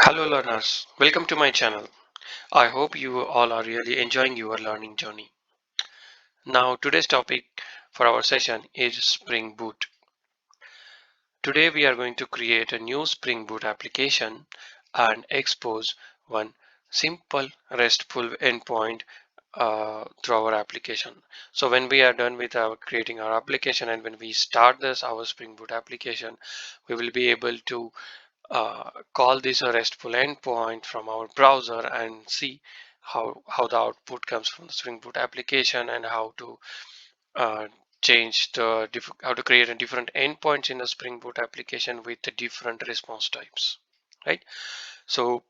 Hello learners, welcome to my channel. I hope you all are really enjoying your learning journey. Now today's topic for our session is Spring Boot. Today we are going to create a new Spring Boot application and expose one simple RESTful endpoint through our application. So when we are done with our creating our application and when we start our Spring Boot application, we will be able to call this a RESTful endpoint from our browser and see how the output comes from the Spring Boot application and how to uh, change how to create a different endpoints in the Spring Boot application with the different response types, right? So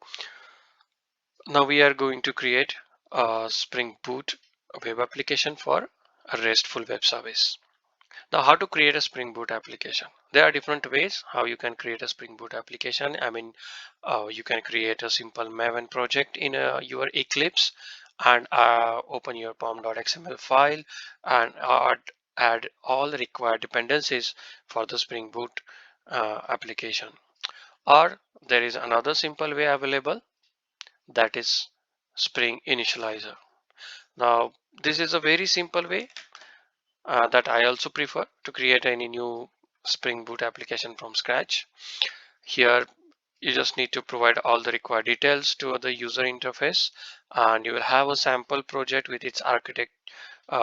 now we are going to create a Spring Boot web application for a RESTful web service. Now, how to create a Spring Boot application? There are different ways how you can create a Spring Boot application. You can create a simple maven project in your Eclipse and open your pom.xml file and add all the required dependencies for the Spring Boot application. Or there is another simple way available, that is Spring Initializer. Now, this is a very simple way that I also prefer to create any new Spring Boot application from scratch. Here you just need to provide all the required details to the user interface and you will have a sample project with its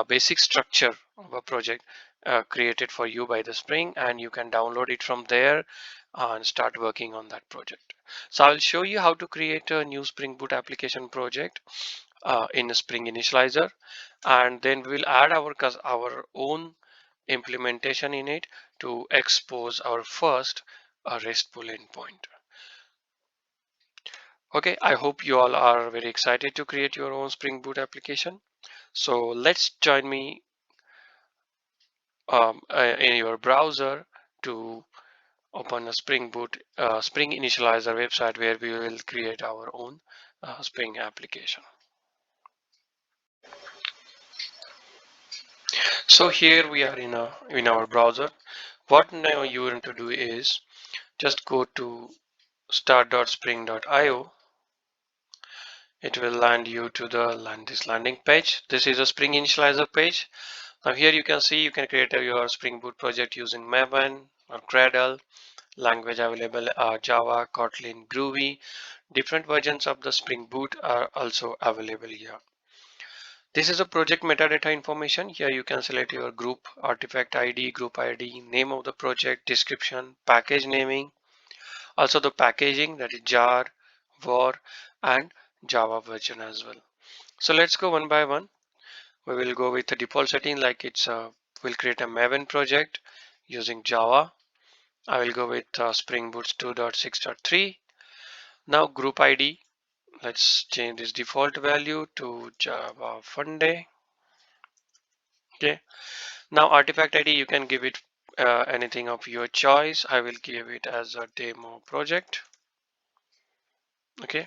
basic structure of a project created for you by the Spring, and you can download it from there and start working on that project. So I'll show you how to create a new Spring Boot application project in a Spring Initializer, and then we'll add our own implementation in it to expose our first RESTful endpoint. Okay, I hope you all are very excited to create your own Spring Boot application. So let's join me in your browser to open a Spring Boot Spring Initializer website where we will create our own Spring application. So here we are in our browser. What now you want to do is just go to start.spring.io. It will land you to this landing page. This is a Spring Initializer page. Now here you can see you can create your Spring Boot project using Maven or Gradle. Language available are Java, Kotlin, Groovy. Different versions of the Spring Boot are also available here. This is a project metadata information. Here you can select your group, artifact ID, group ID, name of the project, description, package naming, also the packaging, that is jar, var, and Java version as well. So let's go one by one. We will go with the default setting, like we'll create a Maven project using Java. I will go with Spring Boot 2.6.3. Now group ID, let's change this default value to Java Funday. Okay. Now artifact ID, you can give it anything of your choice. I will give it as a demo project. Okay.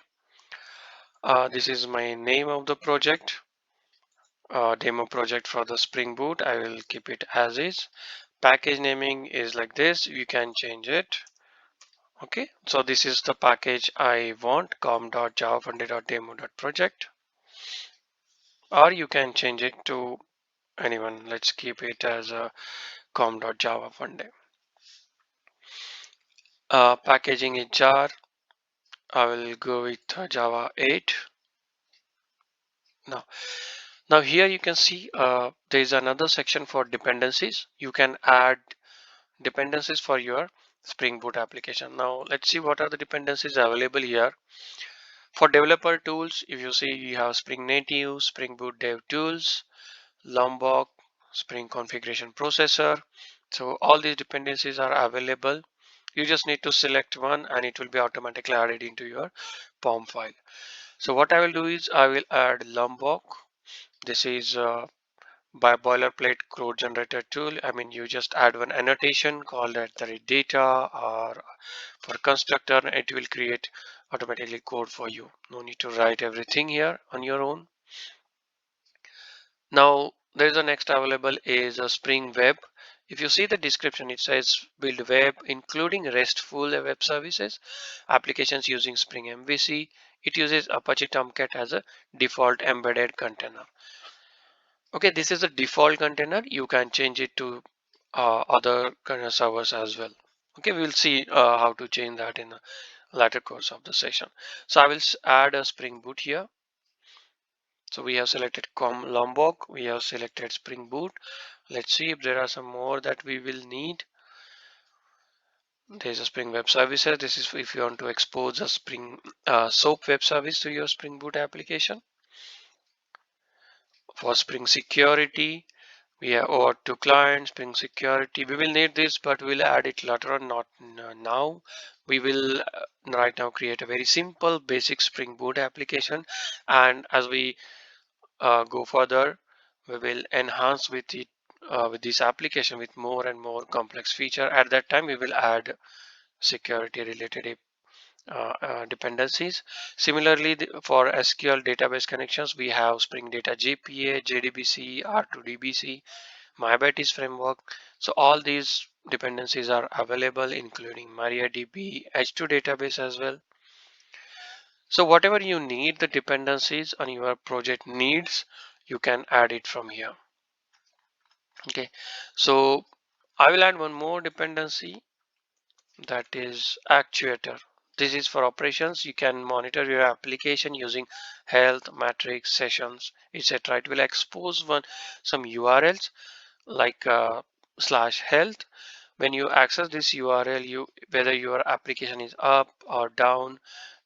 This is my name of the project. Demo project for the Spring Boot. I will keep it as is. Package naming is like this. You can change it. Okay. So this is the package I want, com.javafunday.demo.project. Or you can change it to anyone. Let's keep it as a com.javafunday. Packaging is jar. I will go with Java 8. Now here you can see there is another section for dependencies. You can add dependencies for your Spring Boot application. Now let's see what are the dependencies available here. For developer tools, if you see, you have Spring Native, Spring Boot Dev Tools, Lombok, Spring Configuration Processor. So all these dependencies are available. You just need to select one and it will be automatically added into your POM file. So what I will do is I will add Lombok. This is by boilerplate code generator tool. You just add one annotation called at the data or for constructor, it will create automatically code for you. No need to write everything here on your own. Now there's the next available is a Spring Web. If you see the description, it says build web including RESTful web services, applications using Spring MVC. It uses Apache Tomcat as a default embedded container. Okay, this is a default container. You can change it to other kind of servers as well. Okay, we'll see how to change that in the later course of the session. So I will add a Spring Boot here. So we have selected Lombok, we have selected Spring Boot. Let's see if there are some more that we will need. There's a Spring Web Services. This is if you want to expose a Spring SOAP web service to your Spring Boot application. For Spring Security, we have over to client, Spring Security. We will need this, but we'll add it later on, not now. We will right now create a very simple basic Spring Boot application, and as we go further, we will enhance with it with this application with more and more complex feature. At that time, we will add security related dependencies. Similarly, for SQL database connections, we have Spring Data JPA, JDBC, R2DBC, MyBatis framework. So all these dependencies are available, including MariaDB, H2 database as well. So whatever you need, the dependencies on your project needs, you can add it from here. Okay, so I will add one more dependency, that is actuator. This is for operations. You can monitor your application using health, metrics, sessions, etc. It will expose some URLs like /health. When you access this URL, whether your application is up or down,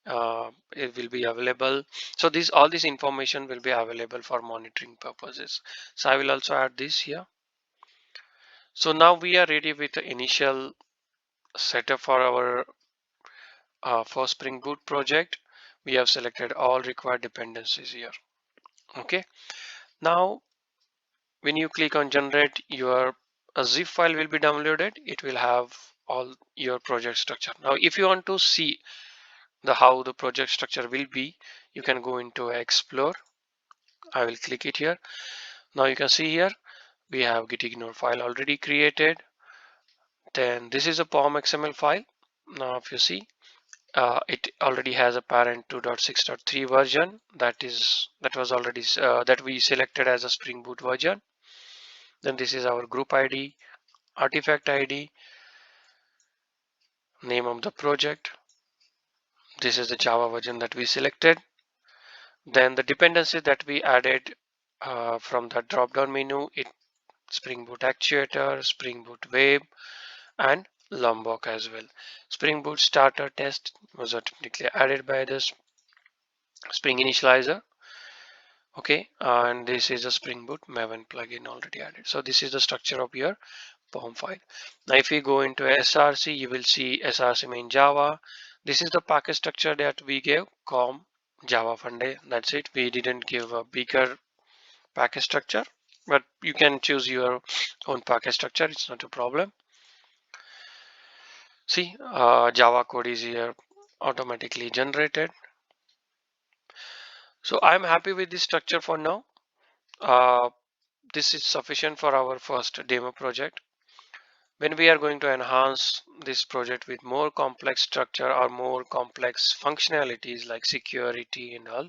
it will be available. So all this information will be available for monitoring purposes. So I will also add this here. So now we are ready with the initial setup for our for Spring Boot project. We have selected all required dependencies here. Okay, now when you click on generate, your a zip file will be downloaded. It will have all your project structure. Now if you want to see how the project structure will be, you can go into explore. I will click it here. Now you can see here we have gitignore file already created. Then this is a pom xml file. Now if you see, it already has a parent 2.6.3 version that was already that we selected as a Spring Boot version. Then this is our group ID, artifact ID, name of the project. This is the Java version that we selected. Then the dependencies that we added from the drop down menu, Spring Boot Actuator, Spring Boot Web, and Lombok as well. Spring Boot Starter Test was automatically added by the Spring Initializer. Okay, and this is a Spring Boot Maven plugin already added. So this is the structure of your POM file. Now if we go into SRC, you will see SRC main Java. This is the package structure that we gave, com Java Funday. That's it. We didn't give a bigger package structure, but you can choose your own package structure. It's not a problem. See, Java code is here automatically generated. So I'm happy with this structure for now. This is sufficient for our first demo project. When we are going to enhance this project with more complex structure or more complex functionalities like security and all,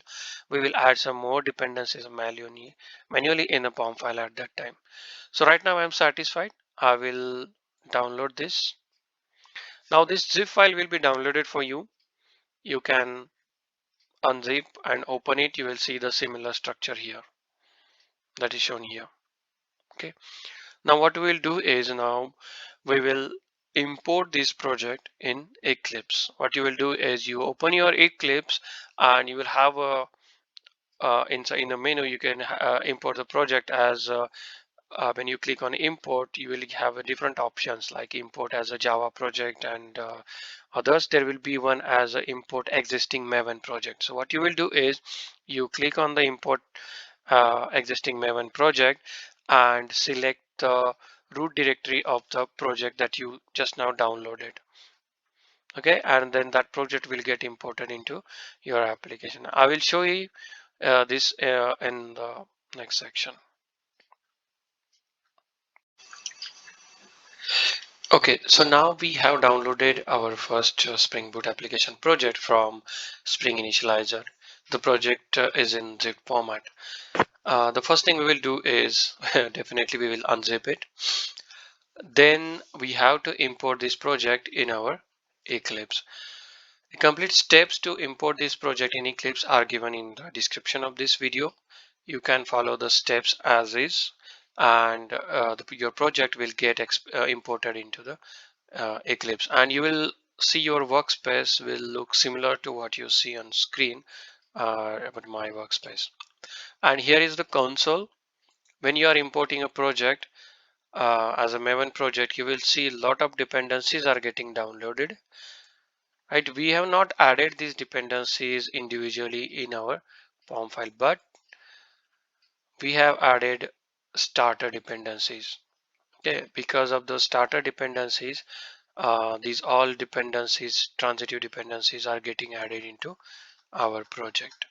we will add some more dependencies manually in a POM file at that time. So right now I'm satisfied. I will download this. Now this zip file will be downloaded for you. You can unzip and open it. You will see the similar structure here that is shown here. Okay. Now what we will do is now we will import this project in Eclipse. What you will do is you open your Eclipse and you will have a inside in the menu you can import the project as when you click on import, you will have a different options like import as a Java project and others. There will be one as a import existing Maven project. So what you will do is you click on the import existing Maven project and select the root directory of the project that you just now downloaded. Okay, and then that project will get imported into your application. I will show you this in the next section. Okay, so now we have downloaded our first Spring Boot application project from Spring Initializer. The project is in zip format. The first thing we will do is definitely we will unzip it. Then we have to import this project in our Eclipse. The complete steps to import this project in Eclipse are given in the description of this video. You can follow the steps as is, and your project will get imported into the Eclipse, and you will see your workspace will look similar to what you see on screen about my workspace. And here is the console. When you are importing a project as a maven project, you will see a lot of dependencies are getting downloaded. Right, we have not added these dependencies individually in our POM file, but we have added starter dependencies. Okay, because of those starter dependencies, these all dependencies, transitive dependencies, are getting added into our project.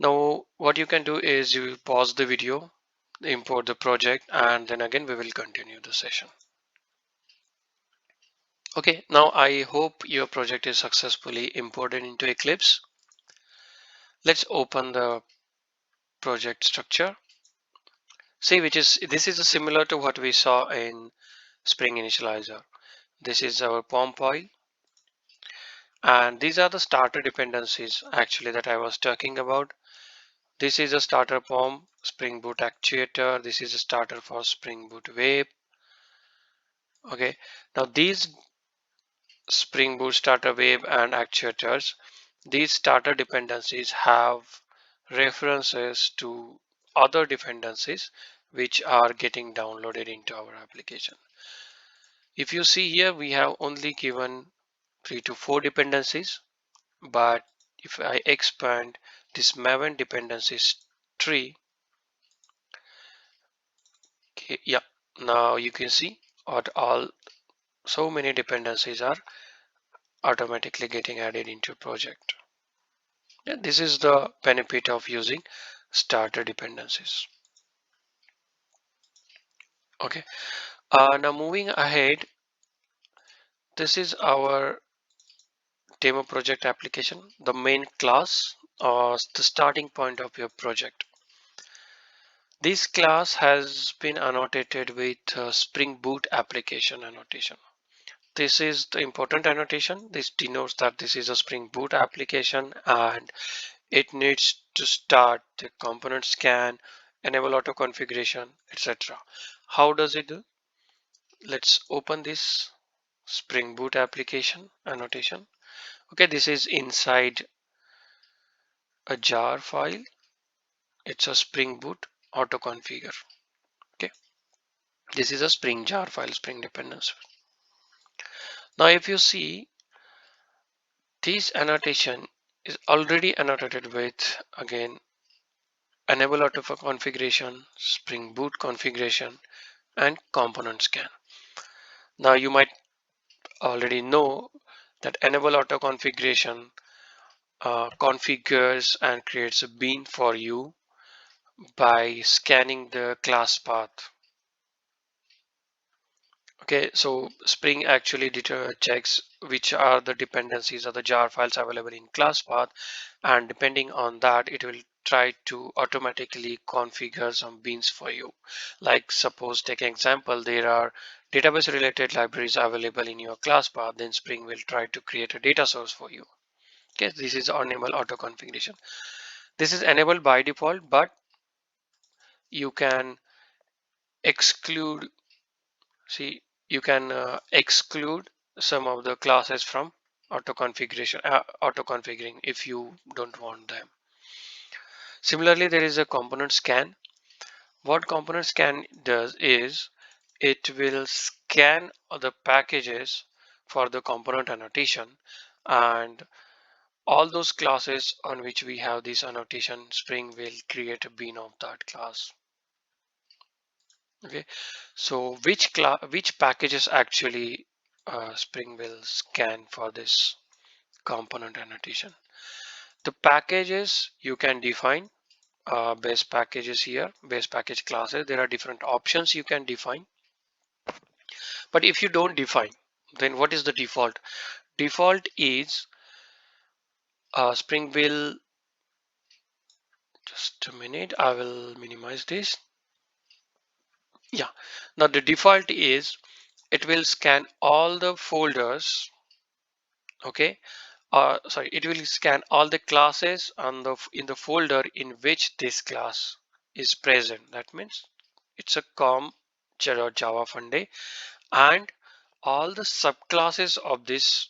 Now what you can do is you will pause the video, import the project, and then again we will continue the session. Okay, now I hope your project is successfully imported into Eclipse. Let's open the project structure. See, this is similar to what we saw in Spring Initializer. This is our POM file, and these are the starter dependencies actually that I was talking about. This is a starter POM Spring Boot actuator. This is a starter for Spring Boot Web. Okay, now these Spring Boot starter web and actuators, these starter dependencies have references to other dependencies which are getting downloaded into our application. If you see here, we have only given 3 to 4 dependencies, but if I expand this maven dependencies tree, okay, yeah, now you can see what all so many dependencies are automatically getting added into project. Yeah, this is the benefit of using starter dependencies. Okay, now moving ahead, this is our demo project application, the main class or the starting point of your project. This class has been annotated with Spring Boot application annotation. This is the important annotation. This denotes that this is a Spring Boot application and it needs to start the component scan, enable auto configuration, etc. How does it do? Let's open this Spring Boot application annotation. Okay, this is inside a jar file. It's a Spring Boot auto configure. Okay, this is a Spring jar file, Spring dependency. Now, if you see, this annotation is already annotated with again enable auto configuration, Spring Boot configuration, and component scan. Now you might already know that enable auto configuration configures and creates a bean for you by scanning the class path. Okay, so Spring actually checks which are the dependencies or the jar files available in class path, and depending on that, it will try to automatically configure some beans for you. Like suppose take an example, there are database related libraries available in your class path, then Spring will try to create a data source for you. Okay, this is enable auto configuration. This is enabled by default, but you can exclude, see, you can exclude some of the classes from auto configuring if you don't want them. Similarly, there is a component scan. What component scan does is it will scan the packages for the component annotation, and all those classes on which we have this annotation, Spring will create a bean of that class. Okay, so which packages actually Spring will scan for this component annotation? The packages you can define base packages here, base package classes. There are different options you can define, But if you don't define, then what is the default? Default is Spring will, just a minute, I will minimize this. Yeah, now the default is it will scan all the folders. Okay, sorry, it will scan all the classes on the in the folder in which this class is present. That means it's a com Java Funday and all the subclasses of this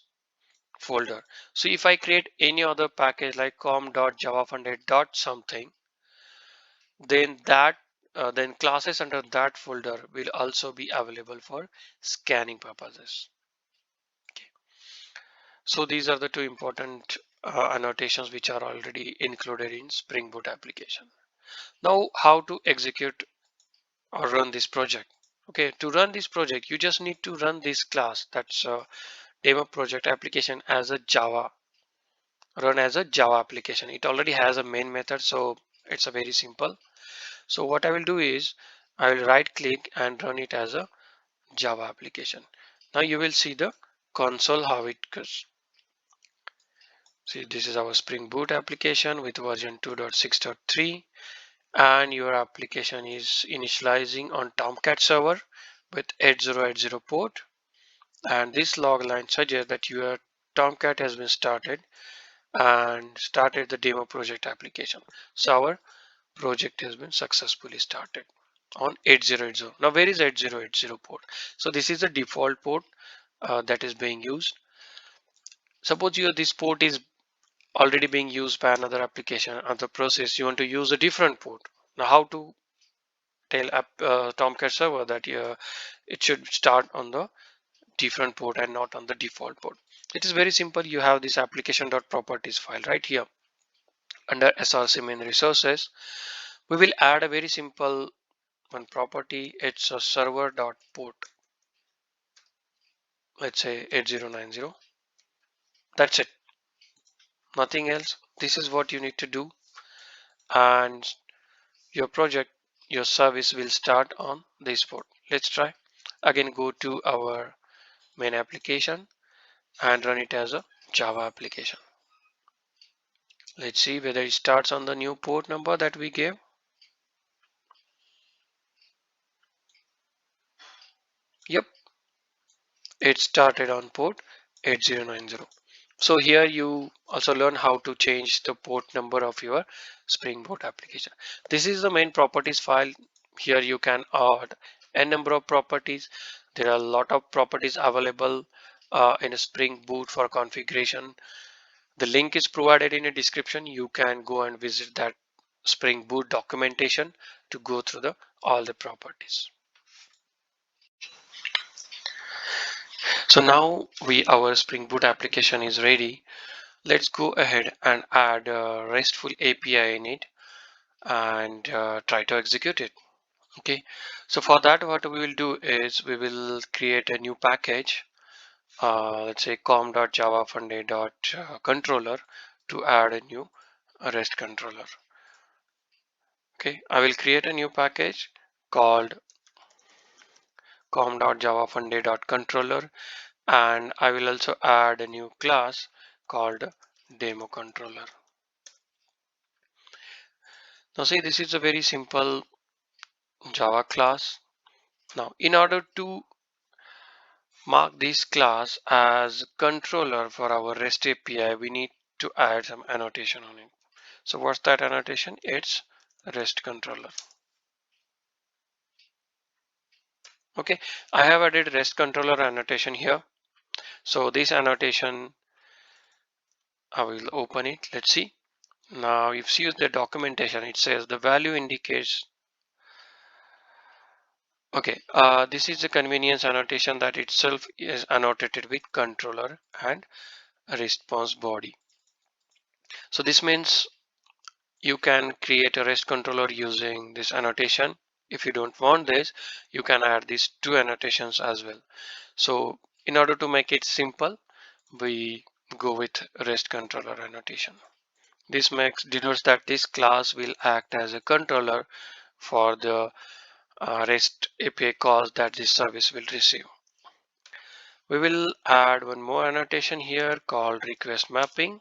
folder. So if I create any other package like com.javafunday dot something, then that then classes under that folder will also be available for scanning purposes. Okay. So these are the two important annotations which are already included in Spring Boot application. Now how to execute or run this project? Okay, to run this project, you just need to run this class, that's a demo project application, as a Java, run as a Java application. It already has a main method, so it's a very simple. So what I will do is I will right click and run it as a Java application. Now you will see the console how it goes. See, this is our Spring Boot application with version 2.6.3, and your application is initializing on Tomcat server with 8080 port, and this log line suggests that your Tomcat has been started and started the demo project application. So our project has been successfully started on 8080. Now where is 8080 port? So this is the default port that is being used. Suppose this port is already being used by another application, other process, you want to use a different port. Now how to tell Tomcat server that it should start on the different port and not on the default port? It is very simple. You have this application.properties file right here under src main resources. We will add a very simple one property. It's a server.port, let's say 8090. That's it, nothing else. This is what you need to do, and your project, your service will start on this port. Let's try again. Go to our main application and run it as a Java application. Let's see whether it starts on the new port number that we gave. Yep, it started on port 8090. So here you also learn how to change the port number of your Spring Boot application. This is the main properties file. Here you can add a number of properties. There are a lot of properties available in a Spring Boot for configuration. The link is provided in a description. You can go and visit that Spring Boot documentation to go through all the properties. So now our Spring Boot application is ready. Let's go ahead and add a RESTful API in it and try to execute it. Okay, so for that what we will do is we will create a new package, let's say com.javafunday.controller, to add a new REST controller. Okay, I will create a new package called com.javafunday.controller, and I will also add a new class called demo controller. Now see, this is a very simple Java class. Now in order to mark this class as controller for our REST API, we need to add some annotation on it. So what's that annotation? It's REST controller. Okay, I have added REST controller annotation here. So this annotation, I will open it. Let's see. Now if you use the documentation, it says the value indicates. Okay, this is the convenience annotation that itself is annotated with controller and response body. So this means you can create a REST controller using this annotation. If you don't want this, you can add these two annotations as well. So in order to make it simple, we go with REST controller annotation. This denotes that this class will act as a controller for the REST API calls that this service will receive. We will add one more annotation here called request mapping.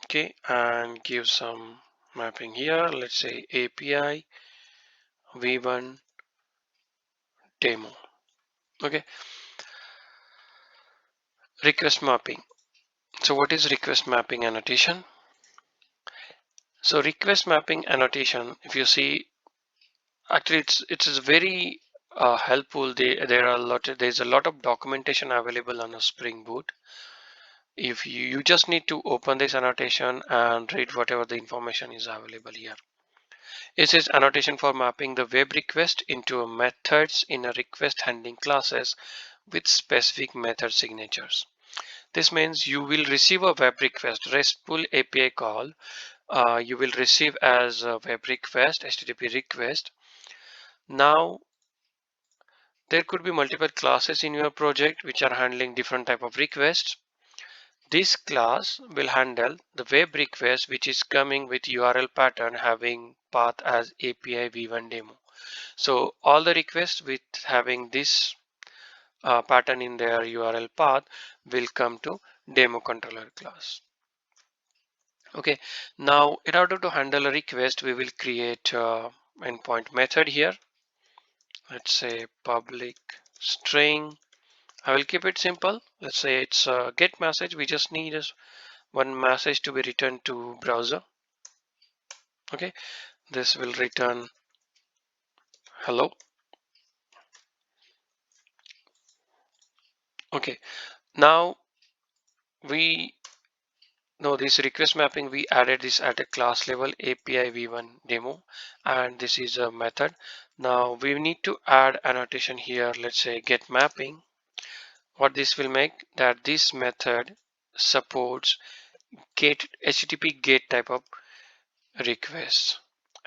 Okay, and give some mapping here. Let's say API v1 demo. Okay, request mapping. So what is request mapping annotation? So request mapping annotation, if you see, actually it's very helpful. There's a lot of documentation available on a Spring Boot. If you just need to open this annotation and read whatever the information is available here. It says annotation for mapping the web request into methods in a request handling classes with specific method signatures. This means you will receive a web request, RESTful API call. You will receive as a web request, HTTP request. Now, there could be multiple classes in your project which are handling different type of requests. This class will handle the web request which is coming with URL pattern having path as API v1 demo. So all the requests with having this pattern in their URL path will come to demo controller class. Okay, now in order to handle a request, we will create endpoint method here. Let's say public string. I will keep it simple. Let's say it's a get message. We just need one message to be returned to browser. Okay, this will return hello. Okay, now we know this request mapping. We added this at a class level API v1 demo, and this is a method. Now we need to add annotation here. Let's say get mapping. What this will make that this method supports get HTTP GET type of requests.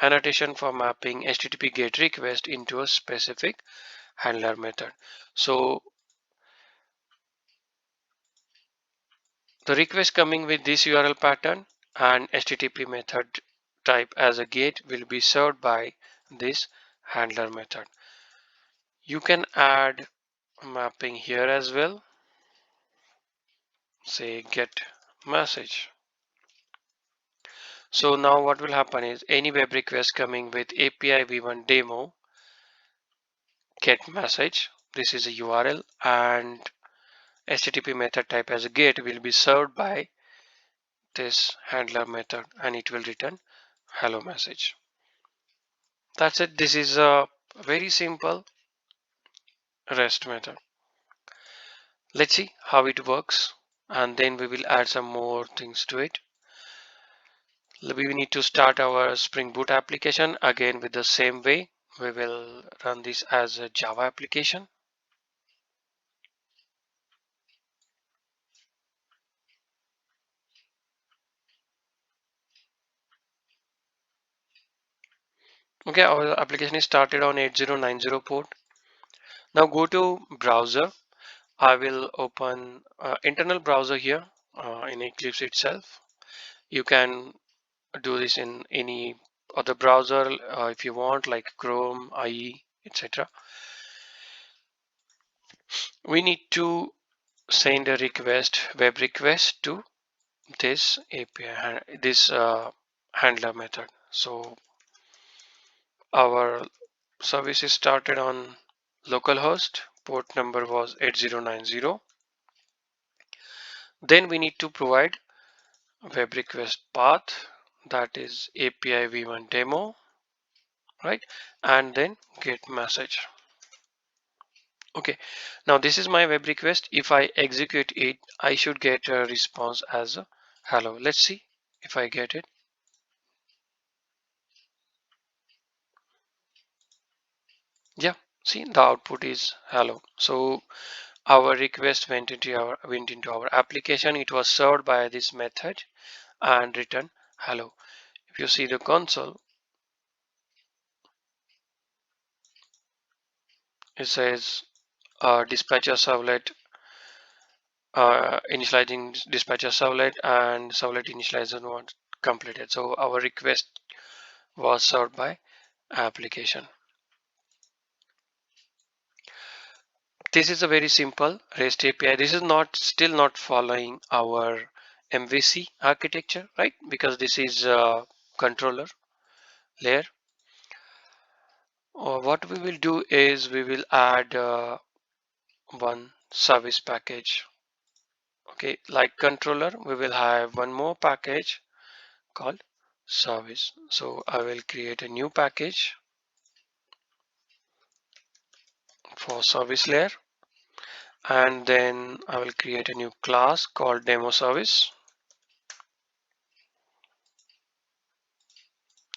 Annotation for mapping HTTP GET request into a specific handler method. So the request coming with this URL pattern and HTTP method type as a GET will be served by this handler method. You can add mapping here as well. Say get message. So now what will happen is any web request coming with API v1 demo get message. This is a URL and HTTP method type as a GET will be served by this handler method and it will return hello message. That's it. This is a very simple REST method. Let's see how it works and then we will add some more things to it. We need to start our Spring Boot application again with the same way. We will run this as a Java application. Okay, our application is started on 8090 port. Now go to browser. I will open internal browser here in Eclipse itself. You can do this in any other browser if you want, like Chrome, IE, etc. We need to send a request, web request to this API, this handler method. So our service is started on localhost. Port number was 8090. Then we need to provide web request path, that is API v1 demo, right? And then get message. Okay, now this is my web request. If I execute it, I should get a response as a hello. Let's see if I get it. Yeah, see the output is hello. So our request went into our application. It was served by this method and returned hello. If you see the console, it says dispatcher servlet, initializing dispatcher servlet, and servlet initialization was completed. So our request was served by application. This is a very simple REST API. This is not still not following our MVC architecture, right? Because this is a controller layer. What we will do is we will add one service package. Okay, like controller, we will have one more package called service. So I will create a new package for service layer, and then I will create a new class called demo service.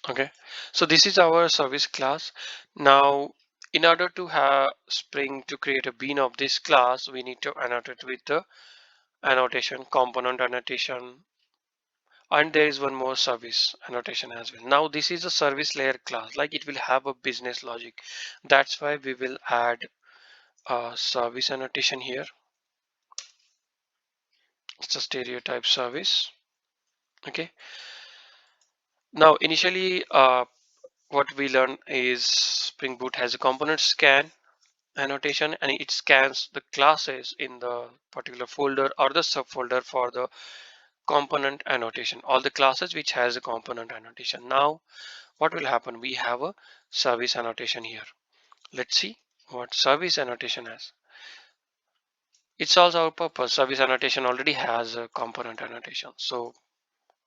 Okay, so this is our service class. Now, in order to have Spring to create a bean of this class, we need to annotate with the annotation, component annotation, and there is one more service annotation as well. Now this is a service layer class, like it will have a business logic. That's why we will add a service annotation here. It's a stereotype service. Okay, now initially what we learn is Spring Boot has a component scan annotation, and it scans the classes in the particular folder or the subfolder for the component annotation, all the classes which has a component annotation. Now what will happen, we have a service annotation here. Let's see what service annotation has. It solves our purpose. Service annotation already has a component annotation, so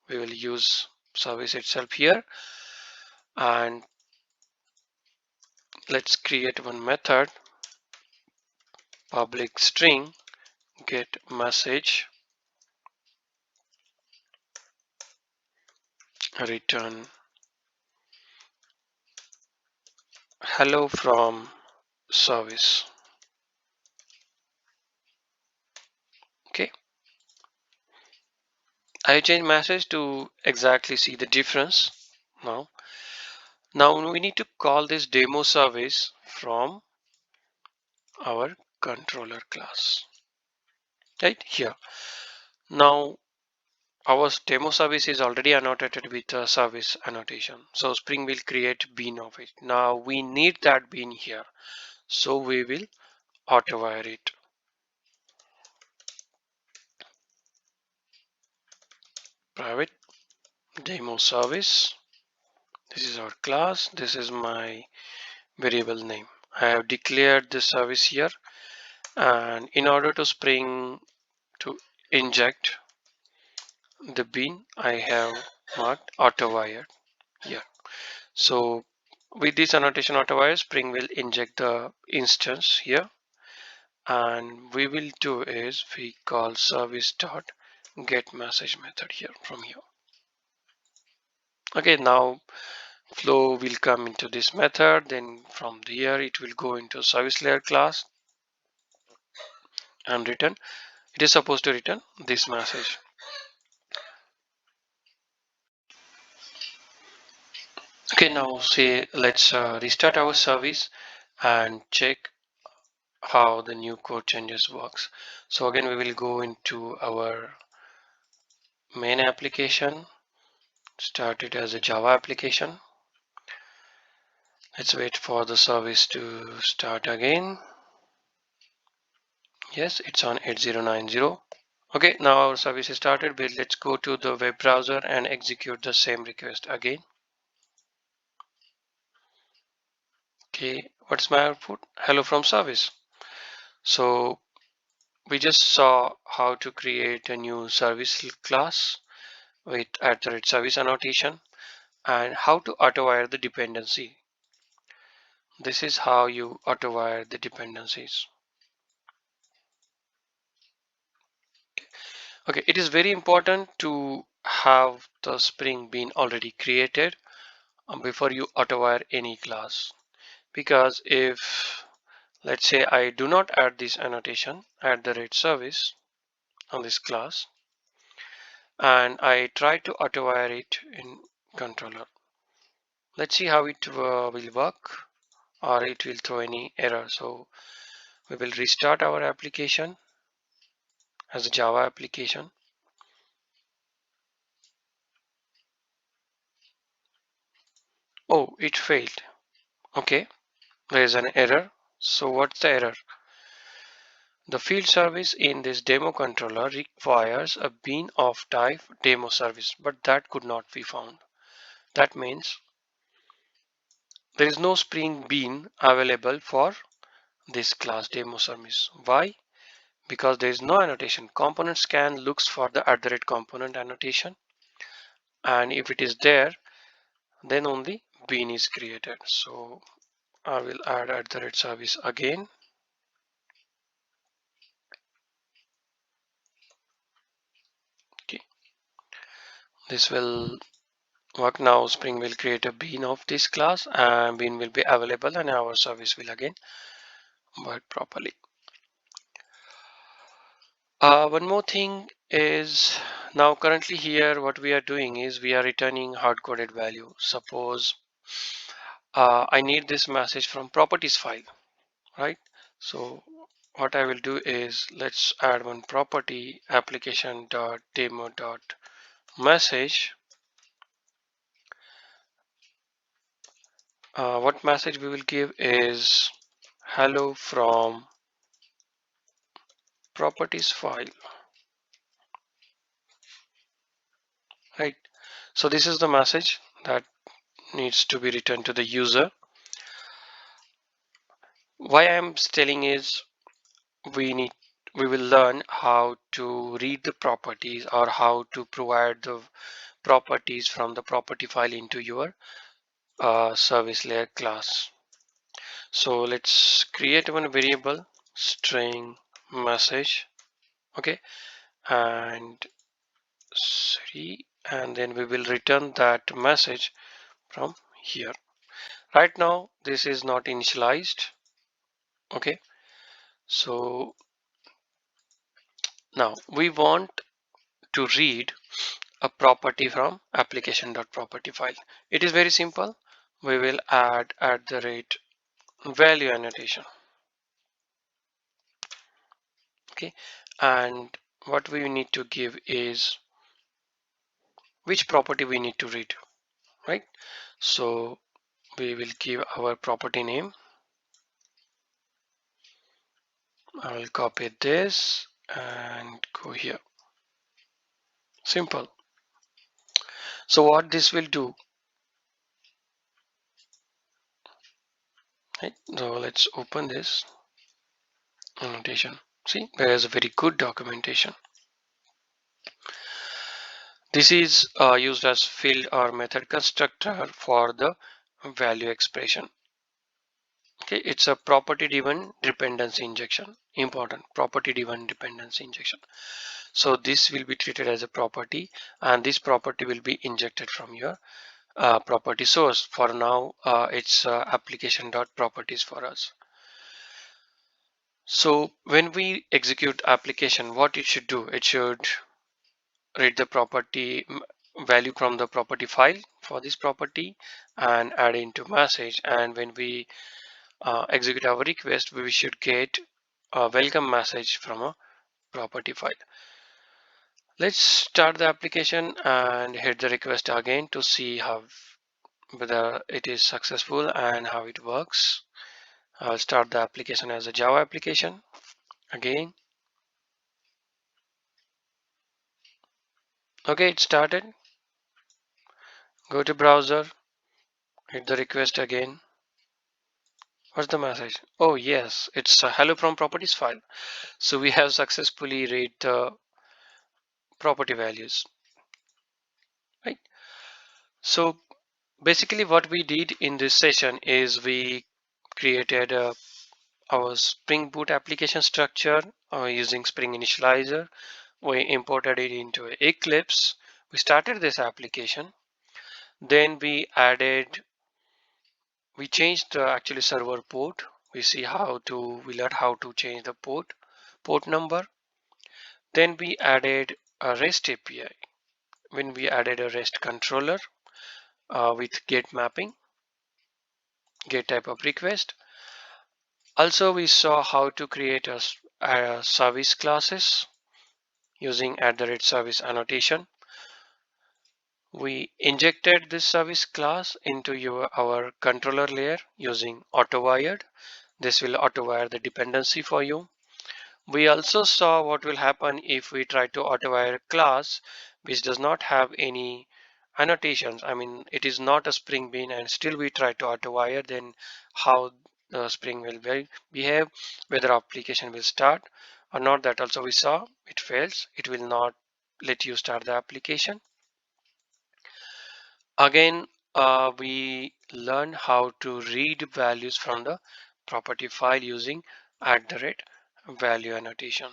we will use service itself here, and let's create one method, public string get message return hello from service. Okay, I change message to exactly see the difference. Now we need to call this demo service from our controller class right here. Now our demo service is already annotated with a service annotation, so Spring will create bean of it. Now we need that bean here, so we will Autowire it. Private demo service, this is our class, this is my variable name. I have declared the service here, and in order to Spring to inject the bean, I have marked Autowire here. So with this annotation Autowire, Spring will inject the instance here, and we will do is we call service dot get message method here from here. Okay, now flow will come into this method, then from here it will go into service layer class and return. It is supposed to return this message. Okay, now say let's restart our service and check how the new code changes works. So again we will go into our main application, start it as a Java application. Let's wait for the service to start again. Yes, it's on 8090. Okay, now our service is started, but let's go to the web browser and execute the same request again. Okay, what's my output? Hello from service. So we just saw how to create a new service class with @service annotation and how to auto-wire the dependency. This is how you auto-wire the dependencies. Okay, it is very important to have the Spring bean already created before you auto-wire any class. Because if, let's say, I do not add this annotation @service on this class, and I try to auto-wire it in controller, let's see how it will work, or it will throw any error. So we will restart our application as a Java application. Oh, it failed. Okay, there is an error. So what's the error? The field service in this demo controller requires a bean of type demo service, but that could not be found. That means there is no Spring Bean available for this class demo service. Why? Because there is no annotation. Component scan looks for the @component annotation, and if it is there, then only bean is created. So I will add @service again. Okay, this will work now. Spring will create a bean of this class, and bean will be available, and our service will again work properly. One more thing is, now currently here what we are doing is we are returning hard-coded value. Suppose I need this message from properties file, right? So what I will do is, let's add one property, application.demo.message. What message we will give is hello from properties file, right? So this is the message that needs to be returned to the user. Why I'm telling is, we will learn how to read the properties, or how to provide the properties from the property file into your service layer class. So let's create one variable, string message, okay, and and then we will return that message from here. Right now this is not initialized, okay. So now we want to read a property from application.property file. It is very simple. We will add @value annotation, okay, and what we need to give is which property we need to read, right? So we will give our property name. I will copy this and go here. Simple. So what this will do, right? So let's open this annotation. See, there is a very good documentation. This is used as field or method constructor for the value expression. Okay, it's a property driven dependency injection. Important, property driven dependency injection. So this will be treated as a property, and this property will be injected from your property source. For now, it's application.properties for us. So when we execute application, what it should do, it should read the property value from the property file for this property and add into message. And when we execute our request, we should get a welcome message from a property file. Let's start the application and hit the request again to see how whether it is successful and how it works. I'll start the application as a Java application again. Okay, it started. Go to browser, hit the request again. What's the message? Oh yes, it's a hello from properties file. So we have successfully read the property values, right? So basically what we did in this session is we created our Spring Boot application structure using Spring Initializer. We imported it into Eclipse. We started this application. Then we changed the actually server port. We learned how to change the port number. Then we added a REST API. When we added a REST controller with get mapping, get type of request. Also, we saw how to create a service classes using @service annotation. We injected this service class into our controller layer using Autowire. This will autowire the dependency for you. We also saw what will happen if we try to Autowire a class which does not have any annotations. I mean, it is not a Spring Bean, and still we try to Autowire, then how the Spring will behave, whether application will start or not. That also we saw. It fails. It will not let you start the application. Again, we learn how to read values from the property file using @value annotation.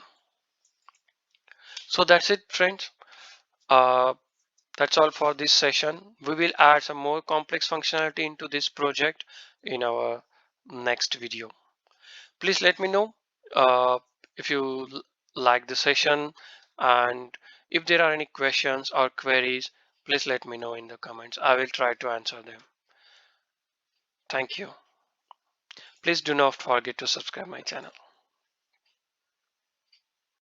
So that's it, friends. Uh, that's all for this session. We will add some more complex functionality into this project in our next video. Please let me know uh, if you like the session, and if there are any questions or queries, please let me know in the comments. I will try to answer them. Thank you. Please do not forget to subscribe my channel.